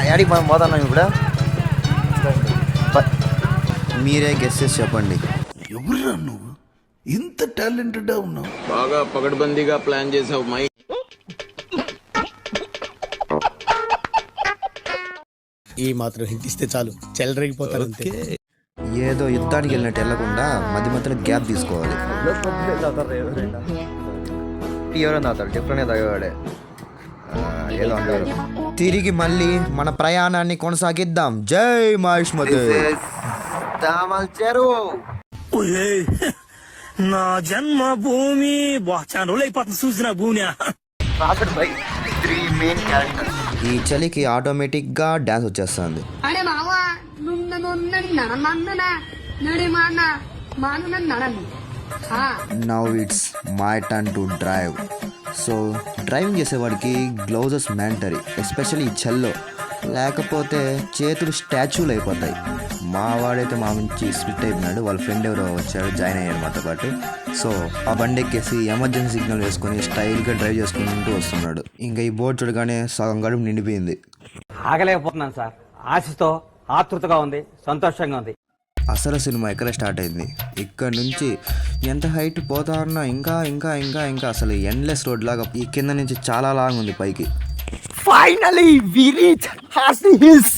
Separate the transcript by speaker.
Speaker 1: యాడికి మనం పోతున్నాం ఇప్పుడు? మీరే గెస్ చేసి చెప్పండి.
Speaker 2: ఎవరురా నువ్వు? ఇంత టాలెంటెడ్ ఉన్నావు.
Speaker 3: బాగా పకడ్బందీగా ప్లాన్ చేసావు మై.
Speaker 4: ఈ మాత్రం హింట్ ఇస్తే చాలు చెలరేగిపోతారు అంతే.
Speaker 1: ఏదో యుద్ధానికి వెళ్ళినట్టు వెళ్ళకుండా మధ్య మధ్యలో గ్యాప్ తీసుకోవాలి. ఎవరైనా తాగుతాడు, డిఫరెంట్గా తాగేవాడే ఏదో అంటారు. తిరిగి మళ్ళీ మన ప్రయాణాన్ని కొనసాగిద్దాం. జై మహేష్మతి.
Speaker 4: నా జన్మ భూమి చాలా రోజులు అయిపోతుంది చూసిన భూమి.
Speaker 1: ఈ చలికి ఆటోమేటిక్ గా డాన్స్ వచ్చేస్తుంది. Now it's my turn to drive. So driving చేసేవాడికి గ్లౌజెస్ మ్యాండటరీ, ఎస్పెషల్లీ ఈ చల్లో, లేకపోతే చేతులు స్టాచ్యూలు అయిపోతాయి. మా వాడైతే మా నుంచి స్ప్లిట్ అయిపోయినాడు. వాళ్ళ ఫ్రెండ్ ఎవరో వచ్చాడు, జాయిన్ అయ్యాడు మాతో పాటు. సో ఆ బండి ఎక్కేసి ఎమర్జెన్సీ సిగ్నల్ వేసుకొని స్టైల్గా డ్రైవ్ చేసుకుంటూ వస్తున్నాడు. ఇంకా ఈ బోర్డు చూడగానే సగం గడుపు నిండిపోయింది.
Speaker 5: ఆగలేకపోతున్నాను సార్. ఆశతో ఆతృతగా ఉంది, సంతోషంగా ఉంది.
Speaker 1: అసలు సినిమా ఎక్కడ స్టార్ట్ అయింది? ఇక్కడ నుంచి ఎంత హైట్ పోతా ఉన్నా ఇంకా ఇంకా ఇంకా ఇంకా అసలు ఎండ్లెస్ రోడ్ లాగా ఈ కింద నుంచి చాలా లాంగ్ ఉంది పైకి.
Speaker 4: ఫైనలీ వి రీచ్ హాస్ని హిల్స్.